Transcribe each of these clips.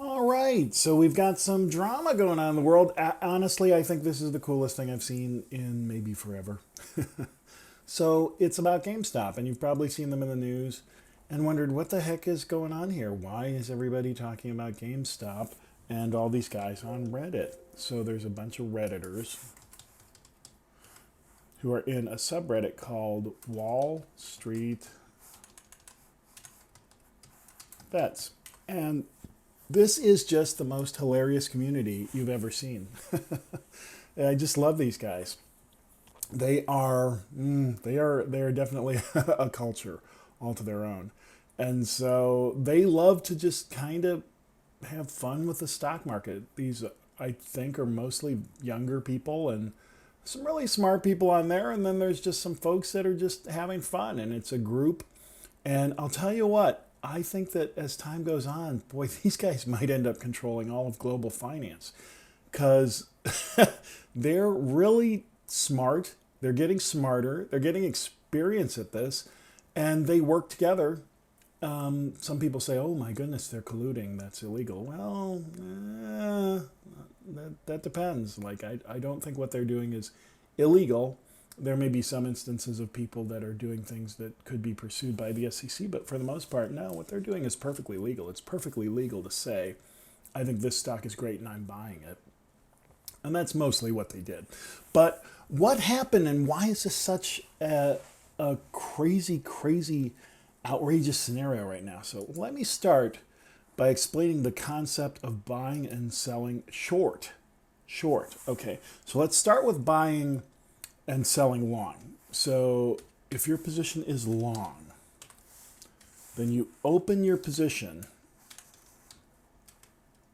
All right, so we've got some drama going on in the world. Honestly, I think this is the coolest thing I've seen in maybe forever. So it's about GameStop, and you've probably seen them in the news and wondered what the heck is going on here? Why is everybody talking about GameStop and all these guys on Reddit? So there's a bunch of Redditors who are in a subreddit called Wall Street Bets. And this is just the most hilarious community you've ever seen. I just love these guys. They are definitely a culture all to their own. And so they love to just kind of have fun with the stock market. These, I think, are mostly younger people and some really smart people on there. And then there's just some folks that are just having fun. And it's a group. And I'll tell you what, I think that as time goes on, boy, these guys might end up controlling all of global finance because they're really smart. They're getting smarter. They're getting experience at this. And they work together. Some people say, oh my goodness, they're colluding. That's illegal. Well, that depends. Like, I don't think what they're doing is illegal. There may be some instances of people that are doing things that could be pursued by the SEC, but for the most part, no, what they're doing is perfectly legal. It's perfectly legal to say, I think this stock is great and I'm buying it. And that's mostly what they did. But what happened and why is this such a crazy, outrageous scenario right now? So let me start by explaining the concept of buying and selling short. Short. Okay, so let's start with buying and selling long. So if your position is long, then you open your position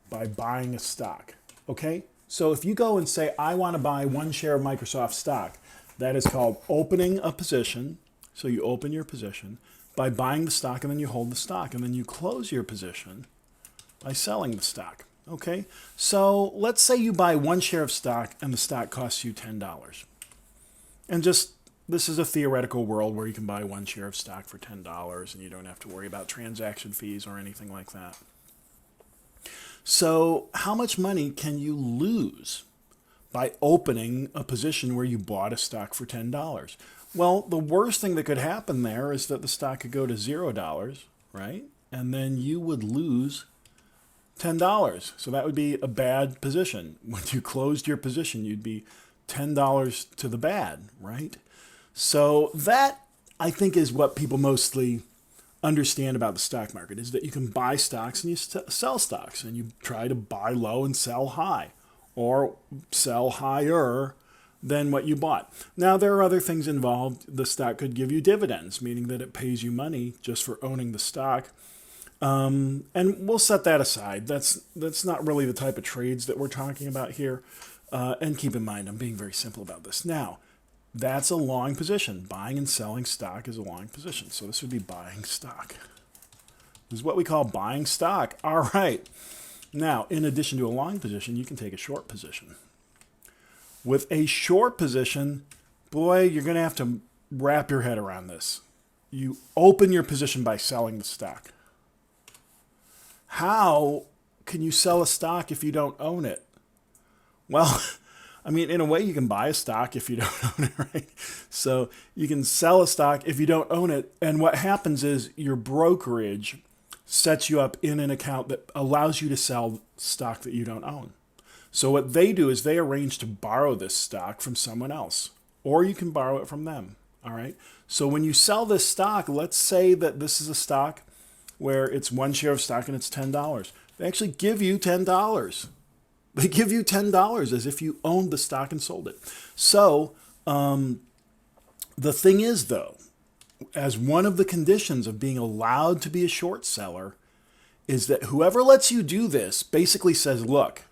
by buying a stock. Okay? So if you go and say, I want to buy one share of Microsoft stock, that is called opening a position. So you open your position by buying the stock and then you hold the stock and then you close your position by selling the stock. Okay? So let's say you buy one share of stock and the stock costs you $10. And just, this is a theoretical world where you can buy one share of stock for $10 and you don't have to worry about transaction fees or anything like that. So how much money can you lose by opening a position where you bought a stock for $10? Well, the worst thing that could happen there is that the stock could go to $0, right? And then you would lose $10. So that would be a bad position. When you closed your position, you'd be $10 to the bad, right? So that, I think, is what people mostly understand about the stock market, is that you can buy stocks and you sell stocks, and you try to buy low and sell high, or sell higher than what you bought. Now, there are other things involved. The stock could give you dividends, meaning that it pays you money just for owning the stock. And we'll set that aside. That's not really the type of trades that we're talking about here. And keep in mind, I'm being very simple about this. Now, that's a long position. Buying and selling stock is a long position. So this would be buying stock. This is what we call buying stock. All right. Now, in addition to a long position, you can take a short position. With a short position, boy, you're going to have to wrap your head around this. You open your position by selling the stock. How can you sell a stock if you don't own it? Well, I mean, in a way, you can buy a stock if you don't own it, right? So you can sell a stock if you don't own it. And what happens is your brokerage sets you up in an account that allows you to sell stock that you don't own. So what they do is they arrange to borrow this stock from someone else, or you can borrow it from them, all right? So when you sell this stock, let's say that this is a stock where it's one share of stock and it's $10. They actually give you $10. They give you $10 as if you owned the stock and sold it. So the thing is, though, as one of the conditions of being allowed to be a short seller is that whoever lets you do this basically says, look,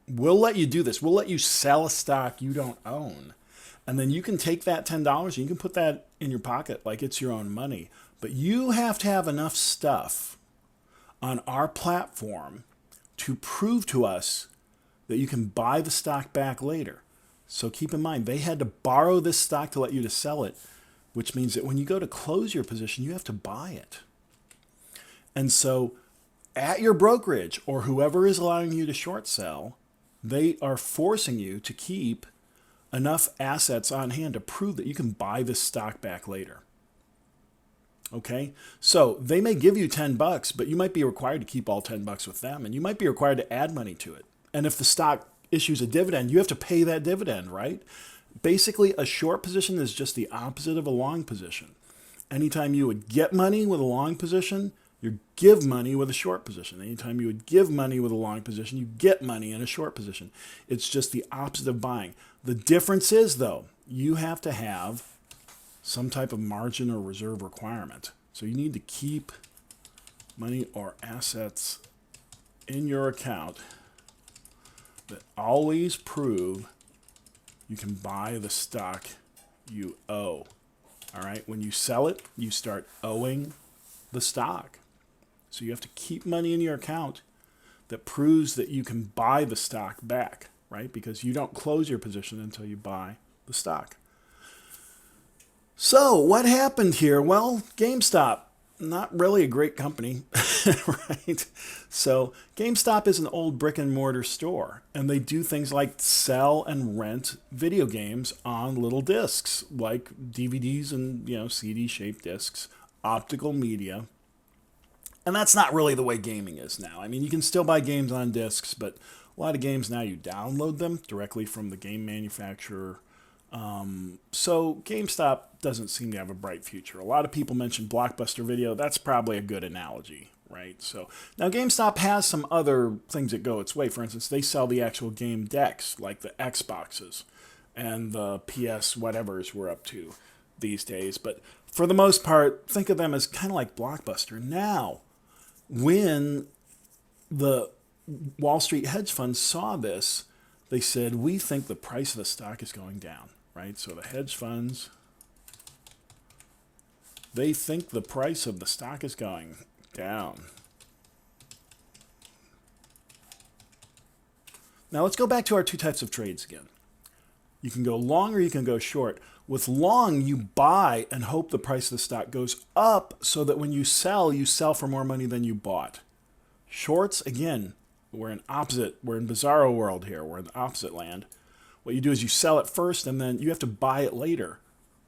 we'll let you do this. We'll let you sell a stock you don't own. And then you can take that $10 and you can put that in your pocket like it's your own money. But you have to have enough stuff on our platform to prove to us that you can buy the stock back later. So keep in mind, they had to borrow this stock to let you to sell it, which means that when you go to close your position, you have to buy it. And so at your brokerage or whoever is allowing you to short sell, they are forcing you to keep enough assets on hand to prove that you can buy this stock back later. Okay, so they may give you $10, but you might be required to keep all $10 with them, and you might be required to add money to it. And if the stock issues a dividend, you have to pay that dividend, right? Basically, a short position is just the opposite of a long position. Anytime you would get money with a long position, you give money with a short position. Anytime you would give money with a long position, you get money in a short position. It's just the opposite of buying. The difference is, though, you have to have some type of margin or reserve requirement. So you need to keep money or assets in your account that always prove you can buy the stock you owe. All right, when you sell it, you start owing the stock. So you have to keep money in your account that proves that you can buy the stock back, right? Because you don't close your position until you buy the stock. So what happened here? Well, Gamestop, not really a great company, right? So Gamestop is an old brick and mortar store, and they do things like sell and rent video games on little discs, like DVDs and CD-shaped discs, optical media. And that's not really the way gaming is now. I mean, you can still buy games on discs, but a lot of games now you download them directly from the game manufacturer. So GameStop doesn't seem to have a bright future. A lot of people mention Blockbuster Video. That's probably a good analogy, right? So now GameStop has some other things that go its way. For instance, they sell the actual game decks, like the Xboxes and the PS whatevers we're up to these days. But for the most part, think of them as kind of like Blockbuster. Now, when the Wall Street hedge funds saw this, they said, we think the price of the stock is going down, right? So the hedge funds, they think the price of the stock is going down. Now let's go back to our two types of trades again. You can go long or you can go short. With long, you buy and hope the price of the stock goes up so that when you sell for more money than you bought. Shorts, again, we're in bizarro world here. We're in the opposite land. What you do is you sell it first and then you have to buy it later.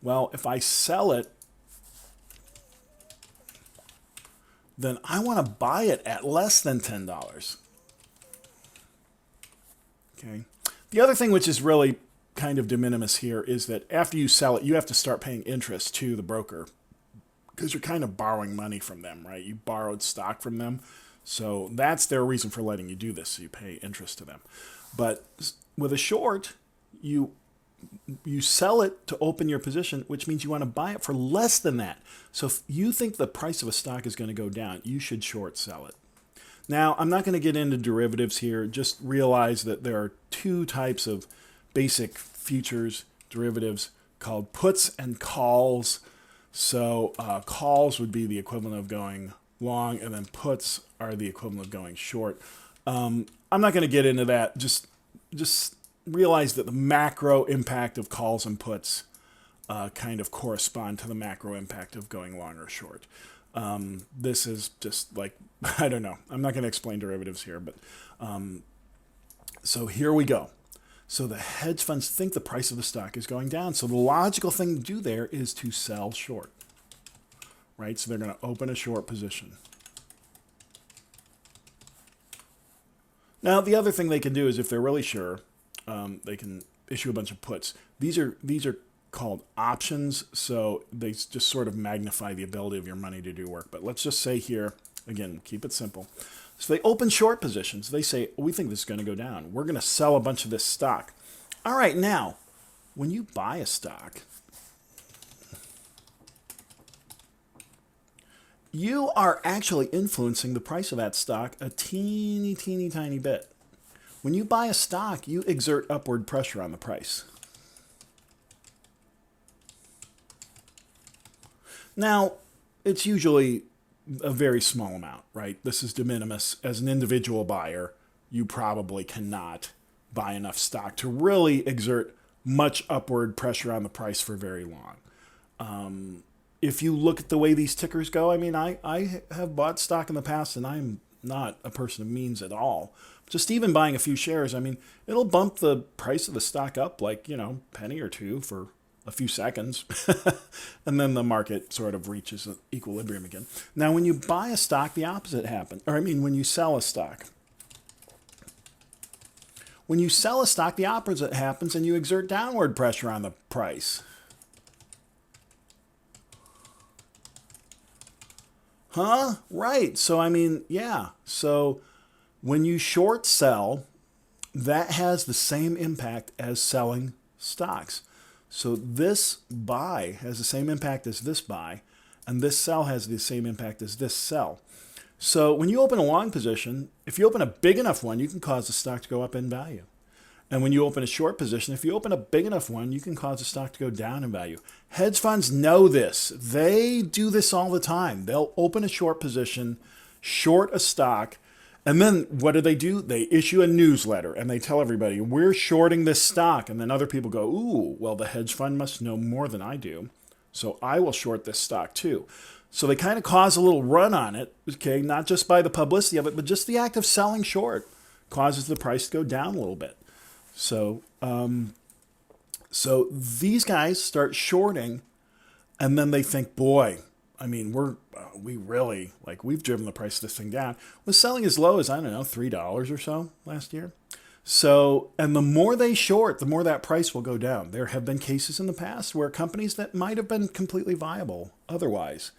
Well, if I sell it, then I want to buy it at less than $10. Okay. The other thing which is really kind of de minimis here is that after you sell it, you have to start paying interest to the broker because you're kind of borrowing money from them, right? You borrowed stock from them. So that's their reason for letting you do this. So you pay interest to them. But with a short, you sell it to open your position, which means you want to buy it for less than that. So if you think the price of a stock is going to go down, you should short sell it. Now, I'm not going to get into derivatives here. Just realize that there are two types of basic futures derivatives called puts and calls. So calls would be the equivalent of going long, and then puts are the equivalent of going short. I'm not going to get into that. Just realize that the macro impact of calls and puts kind of correspond to the macro impact of going long or short. This is just like, I don't know. I'm not going to explain derivatives here, but so here we go. So the hedge funds think the price of the stock is going down. So the logical thing to do there is to sell short, right? So they're going to open a short position. Now, the other thing they can do is if they're really sure, they can issue a bunch of puts. These are called options, so they just sort of magnify the ability of your money to do work. But let's just say here, again, keep it simple. So they open short positions. They say, we think this is going to go down. We're going to sell a bunch of this stock. All right, now, when you buy a stock, you are actually influencing the price of that stock a teeny, teeny, tiny bit. When you buy a stock, you exert upward pressure on the price. Now, it's usually a very small amount, right? This is de minimis. As an individual buyer, you probably cannot buy enough stock to really exert much upward pressure on the price for very long. If you look at the way these tickers go, I mean, I have bought stock in the past, and I'm not a person of means at all. Just even buying a few shares, I mean, it'll bump the price of the stock up like, penny or two for a few seconds. And then the market sort of reaches an equilibrium again. Now, when you buy a stock, the opposite happens. Or I mean, when you sell a stock. When you sell a stock, the opposite happens and you exert downward pressure on the price. Huh? Right. So, I mean, yeah. So, when you short sell, that has the same impact as selling stocks. So, this buy has the same impact as this buy, and this sell has the same impact as this sell. So, when you open a long position, if you open a big enough one, you can cause the stock to go up in value. And when you open a short position, if you open a big enough one, you can cause the stock to go down in value. Hedge funds know this. They do this all the time. They'll open a short position, short a stock, and then what do? They issue a newsletter and they tell everybody, we're shorting this stock. And then other people go, ooh, well, the hedge fund must know more than I do, so I will short this stock too. So they kind of cause a little run on it, okay, not just by the publicity of it, but just the act of selling short causes the price to go down a little bit. So these guys start shorting, and then they think, boy, I mean, we've driven the price of this thing down. Was selling as low as, I don't know, $3 or so last year. So, and the more they short, the more that price will go down. There have been cases in the past where companies that might have been completely viable otherwise,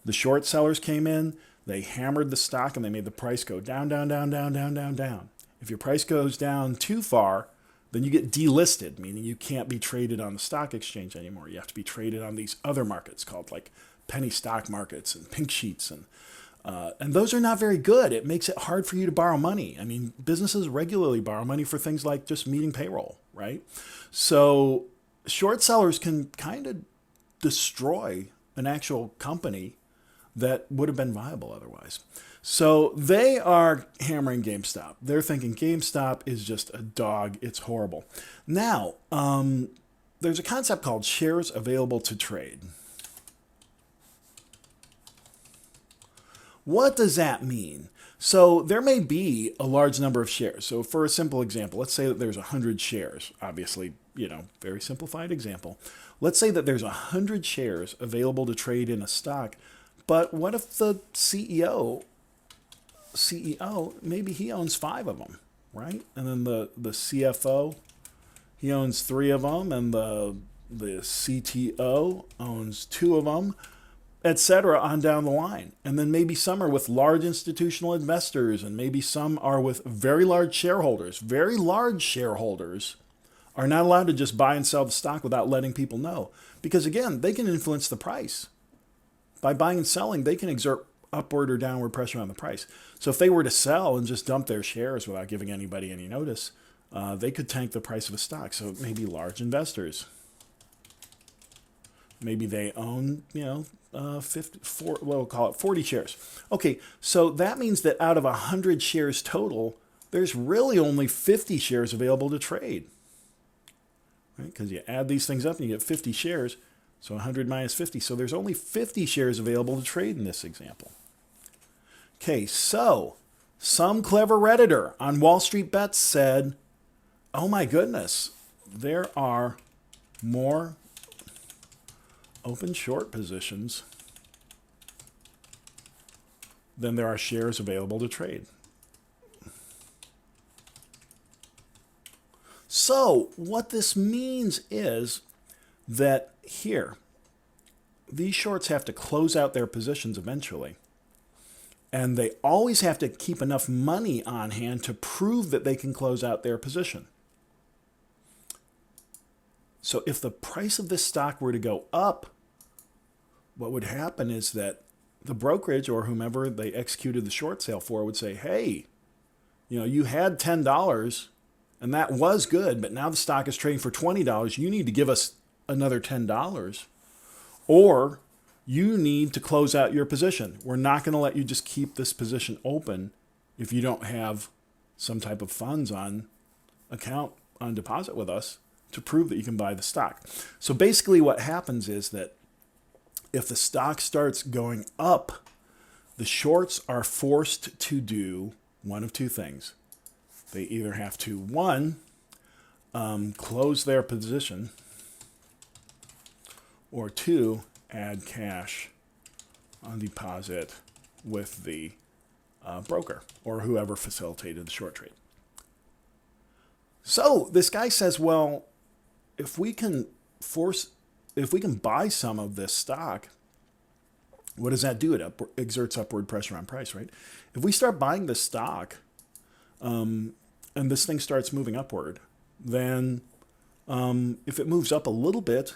the short sellers came in, they hammered the stock, and they made the price go down, down, down, down, down, down, down. If your price goes down too far, then you get delisted, meaning you can't be traded on the stock exchange anymore. You have to be traded on these other markets called like penny stock markets and pink sheets. And those are not very good. It makes it hard for you to borrow money. I mean, businesses regularly borrow money for things like just meeting payroll, right? So short sellers can kind of destroy an actual company that would have been viable otherwise. So they are hammering GameStop. They're thinking GameStop is just a dog. It's horrible. Now, there's a concept called shares available to trade. What does that mean? So there may be a large number of shares. So for a simple example, let's say that there's 100 shares. Obviously, very simplified example. Let's say that there's 100 shares available to trade in a stock. But what if the CEO, maybe he owns 5 of them, right? And then the CFO, he owns 3 of them, and the CTO owns 2 of them, etc. on down the line. And then maybe some are with large institutional investors, and maybe some are with very large shareholders. Very large shareholders are not allowed to just buy and sell the stock without letting people know. Because again, they can influence the price. By buying and selling, they can exert upward or downward pressure on the price. So if they were to sell and just dump their shares without giving anybody any notice, they could tank the price of a stock. So maybe large investors. Maybe they own, 40 shares. Okay, so that means that out of 100 shares total, there's really only 50 shares available to trade. Right? Because you add these things up and you get 50 shares. So 100 minus 50. So there's only 50 shares available to trade in this example. Okay, so some clever Redditor on Wall Street Bets said, oh my goodness, there are more open short positions than there are shares available to trade. So what this means is that here, these shorts have to close out their positions eventually. And they always have to keep enough money on hand to prove that they can close out their position. So if the price of this stock were to go up, what would happen is that the brokerage or whomever they executed the short sale for would say, hey, you had $10 and that was good, but now the stock is trading for $20. You need to give us another $10, or you need to close out your position. We're not going to let you just keep this position open if you don't have some type of funds on account, on deposit with us to prove that you can buy the stock. So basically what happens is that if the stock starts going up, the shorts are forced to do one of two things. They either have to, one, close their position, or two, add cash on deposit with the broker or whoever facilitated the short trade. So this guy says, well, if we can buy some of this stock, what does that do? It exerts upward pressure on price, right? If we start buying this stock, and this thing starts moving upward, then if it moves up a little bit,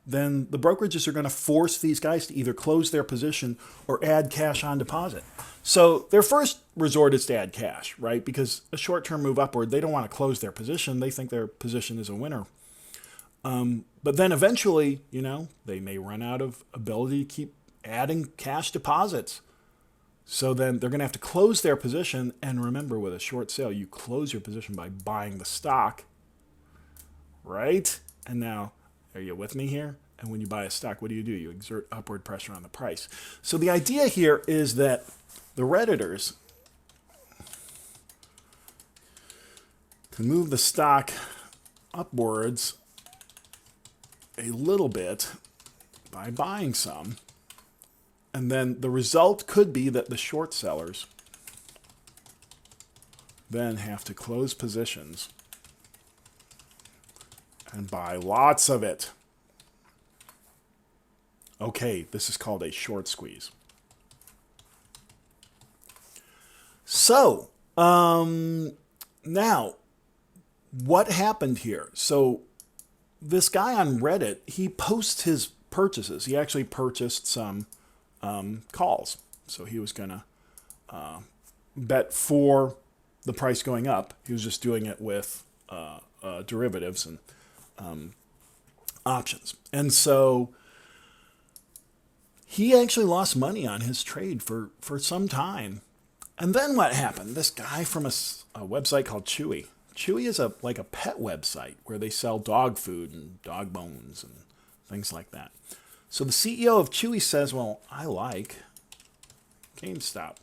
then the brokerages are going to force these guys to either close their position or add cash on deposit. So their first resort is to add cash, right? Because a short-term move upward, they don't want to close their position. They think their position is a winner. But then eventually, they may run out of ability to keep adding cash deposits. So then they're going to have to close their position. And remember, with a short sale, you close your position by buying the stock, right? And now, are you with me here? And when you buy a stock, what do? You exert upward pressure on the price. So the idea here is that the Redditors can move the stock upwards a little bit by buying some. And then the result could be that the short sellers then have to close positions and buy lots of it. Okay, this is called a short squeeze. So, now, what happened here? So, this guy on Reddit, he posts his purchases. He actually purchased some calls. So he was going to bet for the price going up. He was just doing it with derivatives and options. And so he actually lost money on his trade for some time. And then what happened? This guy from a website called Chewy. Chewy is like a pet website where they sell dog food and dog bones and things like that. So the CEO of Chewy says, well, I like Gamestop.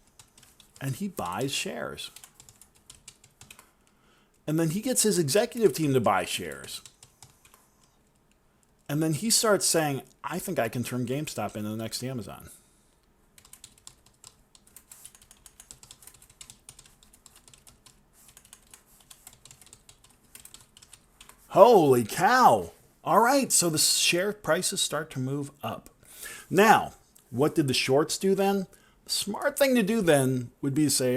And he buys shares. And then he gets his executive team to buy shares. And then he starts saying, I think I can turn GameStop into the next Amazon. Holy cow. All right, so the share prices start to move up. Now, what did the shorts do then? The smart thing to do then would be to say,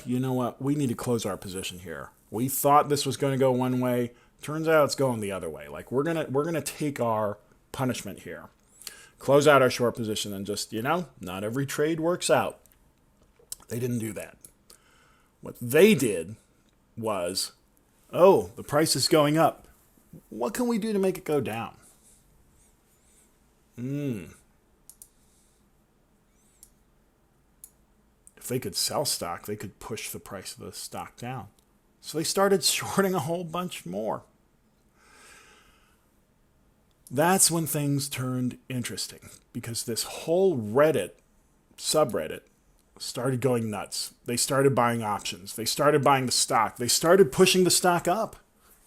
you know what? We need to close our position here. We thought this was going to go one way. Turns out it's going the other way. Like we're gonna take our punishment here. Close out our short position and just, not every trade works out. They didn't do that. What they did was, the price is going up. What can we do to make it go down? If they could sell stock, they could push the price of the stock down. So they started shorting a whole bunch more. That's when things turned interesting because this whole Reddit subreddit started going nuts. They started buying options. They started buying the stock. They started pushing the stock up.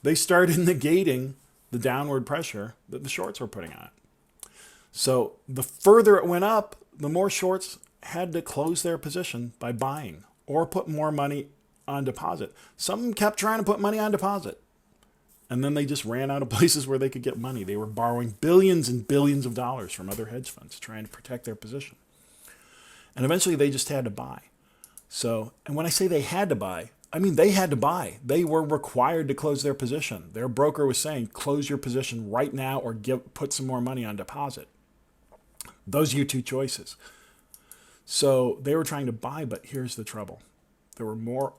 They started negating the downward pressure that the shorts were putting on it. So the further it went up, the more shorts had to close their position by buying or put more money on deposit. Some kept trying to put money on deposit. And then they just ran out of places where they could get money. They were borrowing billions and billions of dollars from other hedge funds trying to protect their position. And eventually they just had to buy. So, and when I say they had to buy, I mean they had to buy. They were required to close their position. Their broker was saying, close your position right now or put some more money on deposit. Those are your two choices. So they were trying to buy, but here's the trouble. There were more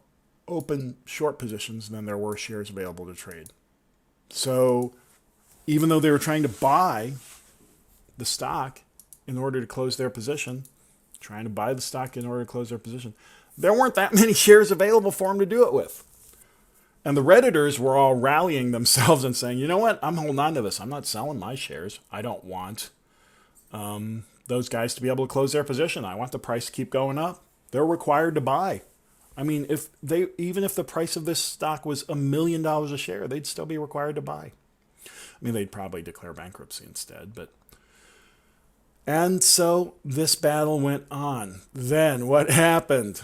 open short positions than there were shares available to trade. So even though they were trying to buy the stock in order to close their position, there weren't that many shares available for them to do it with. And the Redditors were all rallying themselves and saying, you know what, I'm holding on to this. I'm not selling my shares. I don't want the those guys to be able to close their position. I want the price to keep going up. They're required to buy. I mean, even if the price of this stock was $1 million a share, they'd still be required to buy. I mean, they'd probably declare bankruptcy instead, but. And so this battle went on. Then what happened?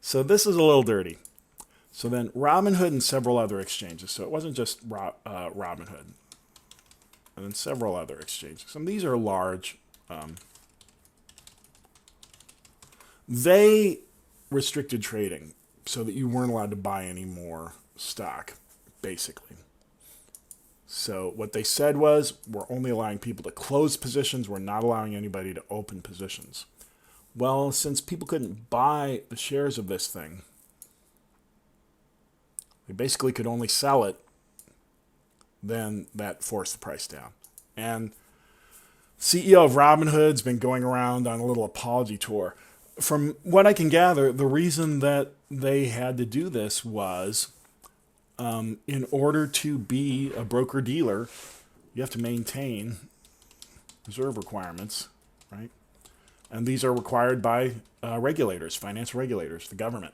So this is a little dirty. So then Robinhood and several other exchanges. So it wasn't just Robinhood. And then several other exchanges. And these are large. They restricted trading so that you weren't allowed to buy any more stock, basically. So what they said was, we're only allowing people to close positions. We're not allowing anybody to open positions. Well, since people couldn't buy the shares of this thing, they basically could only sell it. Then that forced the price down. And CEO of Robinhood's been going around on a little apology tour. From what I can gather, the reason that they had to do this was in order to be a broker-dealer, you have to maintain reserve requirements, right? And these are required by regulators, financial regulators, the government.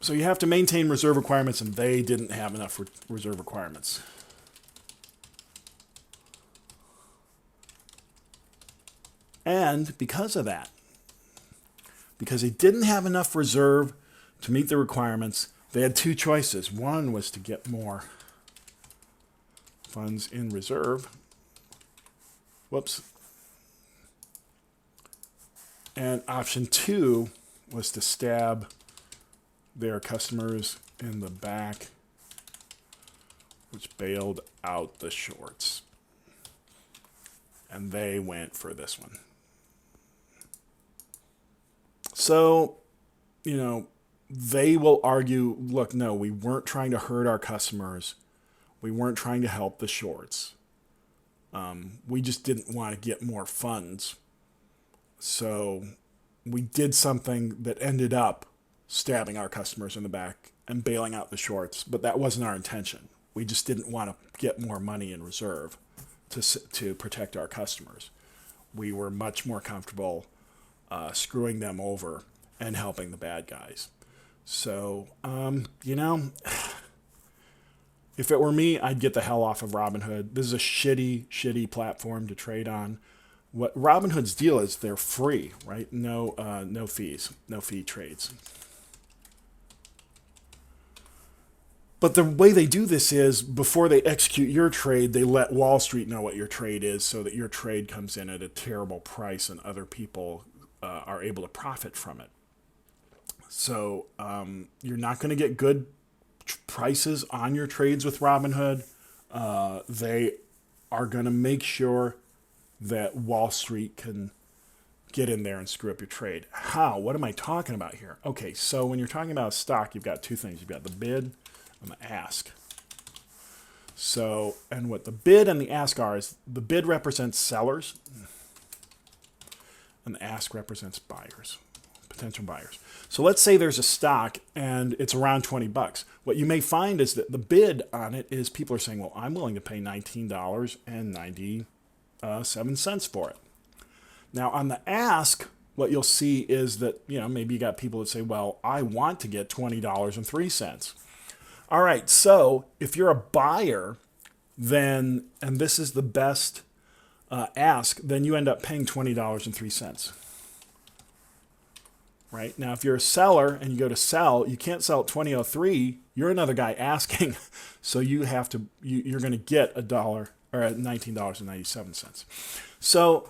So you have to maintain reserve requirements, and they didn't have enough reserve requirements. And because of that, because they didn't have enough reserve to meet the requirements, they had two choices. One was to get more funds in reserve. Whoops. And option two was to stab their customers in the back, which bailed out the shorts. And they went for this one. So, they will argue, look, no, we weren't trying to hurt our customers. We weren't trying to help the shorts. We just didn't want to get more funds. So we did something that ended up stabbing our customers in the back and bailing out the shorts, but that wasn't our intention. We just didn't want to get more money in reserve to protect our customers. We were much more comfortable screwing them over and helping the bad guys. So, if it were me, I'd get the hell off of Robinhood. This is a shitty platform to trade on. What Robinhood's deal is, they're free, right? No fees, no fee trades. But the way they do this is, before they execute your trade, they let Wall Street know what your trade is so that your trade comes in at a terrible price and other people are able to profit from it. So you're not going to get good prices on your trades with Robinhood. They are going to make sure that Wall Street can get in there and screw up your trade. How? What am I talking about here? Okay, so when you're talking about a stock, you've got two things. You've got the bid and the ask. So, and what the bid and the ask are is, the bid represents sellers and the ask represents buyers, potential buyers. So let's say there's a stock and it's around $20. What you may find is that the bid on it is, people are saying, well, I'm willing to pay $19.97 for it. Now on the ask, what you'll see is that, maybe you got people that say, well, I want to get $20.03. All right, so if you're a buyer, then, and this is the best ask, then you end up paying $20.03. Right? Now, if you're a seller and you go to sell, you can't sell at $20.03. You're another guy asking, so you're going to get $1 or at $19.97. So,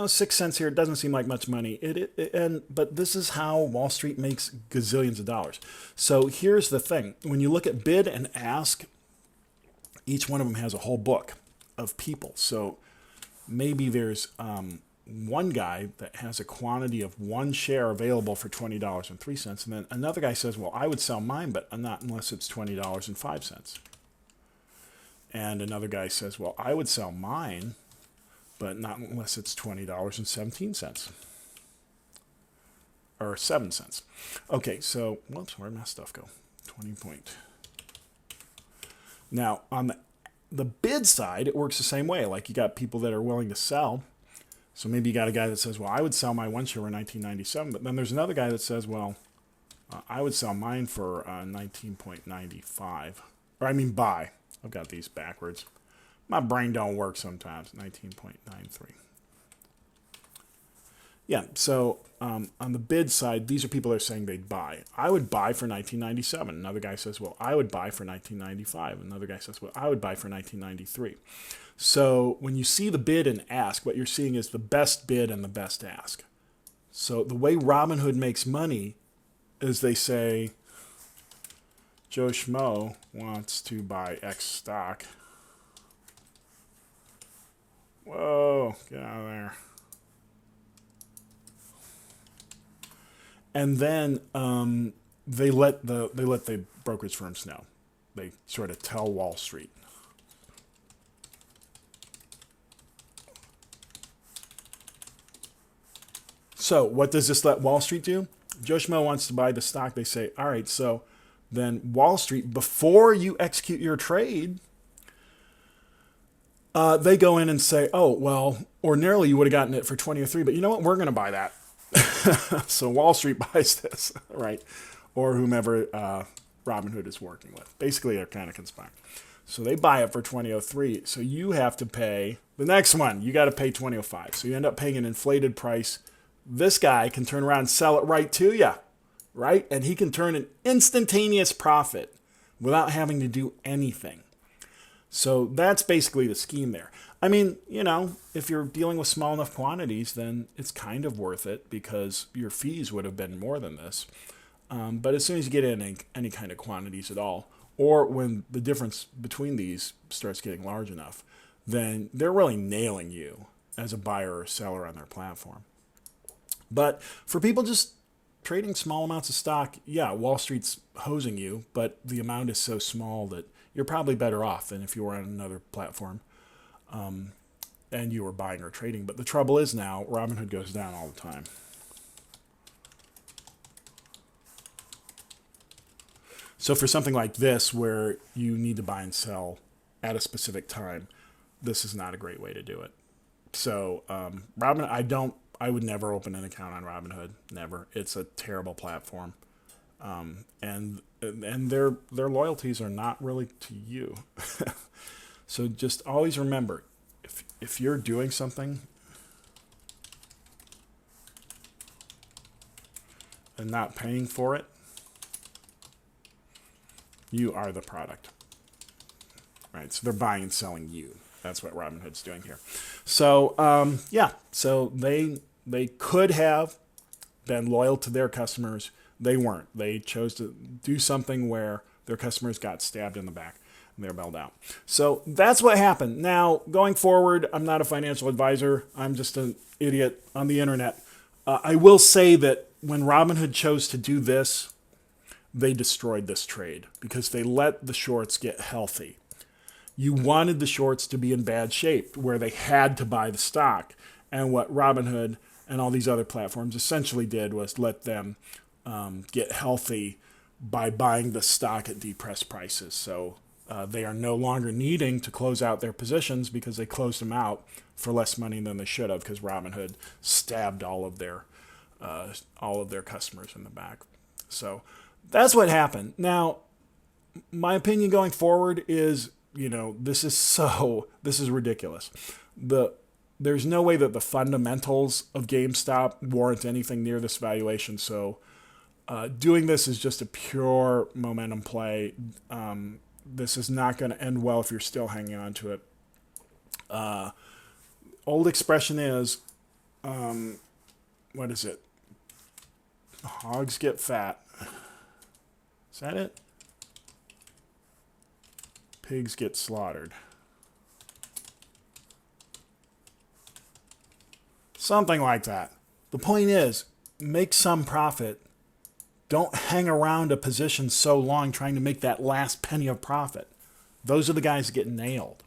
6 cents here, it doesn't seem like much money. But this is how Wall Street makes gazillions of dollars. So here's the thing. When you look at bid and ask, each one of them has a whole book of people. So maybe there's one guy that has a quantity of one share available for $20.03. And then another guy says, well, I would sell mine, but not unless it's $20.05. And another guy says, well, I would sell mine, but not unless it's $20.17 or 7 cents. Okay, so, whoops, where'd my stuff go? 20 point. Now, on the the bid side, it works the same way. Like you got people that are willing to sell. So maybe you got a guy that says, well, I would sell my one share in 1997. But then there's another guy that says, well, I would sell mine for 19.95. Or I mean buy. I've got these backwards. My brain don't work sometimes. 19.93. Yeah, so on the bid side, these are people that are saying they'd buy. I would buy for 1997. Another guy says, well, I would buy for 1995. Another guy says, well, I would buy for 1993. So when you see the bid and ask, what you're seeing is the best bid and the best ask. So the way Robinhood makes money is they say, Joe Schmo wants to buy X stock. Whoa, get out of there. And then they let the brokerage firms know. They sort of tell Wall Street. So what does this let Wall Street do? Joe Schmo wants to buy the stock. They say, all right, so then Wall Street, before you execute your trade, they go in and say, oh, well, ordinarily you would have gotten it for 20 or 3, but you know what? We're going to buy that. So Wall Street buys this, right? Or whomever Robinhood is working with. Basically, they're kind of conspiring. So they buy it for 20.03. So you have to pay the next one. You got to pay 20.05. So you end up paying an inflated price. This guy can turn around and sell it right to you, right? And he can turn an instantaneous profit without having to do anything. So that's basically the scheme there. I mean, you know, if you're dealing with small enough quantities, then it's kind of worth it because your fees would have been more than this. But as soon as you get in any kind of quantities at all, or when the difference between these starts getting large enough, then they're really nailing you as a buyer or seller on their platform. But for people just trading small amounts of stock, yeah, Wall Street's hosing you, but the amount is so small that you're probably better off than if you were on another platform and you were buying or trading. But the trouble is now, Robinhood goes down all the time. So for something like this, where you need to buy and sell at a specific time, this is not a great way to do it. So Robinhood, I would never open an account on Robinhood. Never. It's a terrible platform. And their loyalties are not really to you. So just always remember, if you're doing something and not paying for it, you are the product. Right? So they're buying and selling you. That's what Robinhood's doing here. So yeah, so they could have been loyal to their customers. They weren't. They chose to do something where their customers got stabbed in the back and they're bailed out. So that's what happened. Now, going forward, I'm not a financial advisor. I'm just an idiot on the internet. I will say that when Robinhood chose to do this, they destroyed this trade because they let the shorts get healthy. You wanted the shorts to be in bad shape where they had to buy the stock. And what Robinhood and all these other platforms essentially did was let them get healthy by buying the stock at depressed prices. So they are no longer needing to close out their positions because they closed them out for less money than they should have because Robinhood stabbed all of their customers in the back. So that's what happened. Now, my opinion going forward is, you know, this is ridiculous. There's no way that the fundamentals of GameStop warrant anything near this valuation. So doing this is just a pure momentum play. This is not going to end well if you're still hanging on to it. Old expression is, what is it? Hogs get fat. Is that it? Pigs get slaughtered. Something like that. The point is, make some profit. Don't hang around a position so long trying to make that last penny of profit. Those are the guys that get nailed.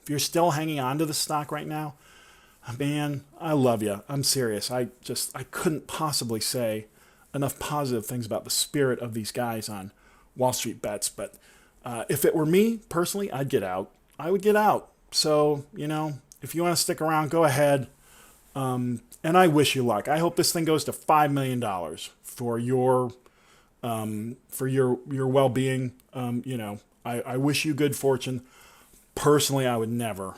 If you're still hanging on to the stock right now, man, I love you. I'm serious. I couldn't possibly say enough positive things about the spirit of these guys on Wall Street Bets. But if it were me, personally, I'd get out. I would get out. So, if you want to stick around, go ahead. And I wish you luck. I hope this thing goes to $5 million for your well-being. I wish you good fortune. Personally, I would never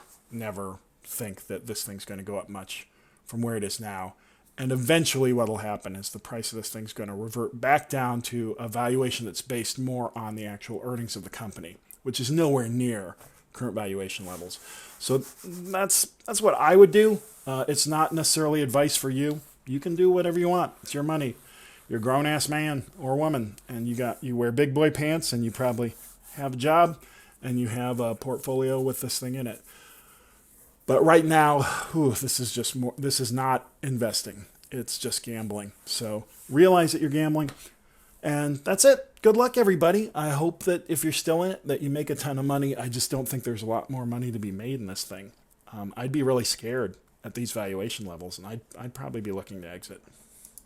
think that this thing's going to go up much from where it is now. And eventually what will happen is the price of this thing's going to revert back down to a valuation that's based more on the actual earnings of the company, which is nowhere near current valuation levels. So that's what I would do. It's not necessarily advice for you. You can do whatever you want. It's your money. You're a grown-ass man or woman, and you wear big boy pants, and you probably have a job, and you have a portfolio with this thing in it. But right now, this is not investing. It's just gambling. So realize that you're gambling. And that's it. Good luck, everybody. I hope that if you're still in it, that you make a ton of money. I just don't think there's a lot more money to be made in this thing. I'd be really scared at these valuation levels, and I'd probably be looking to exit.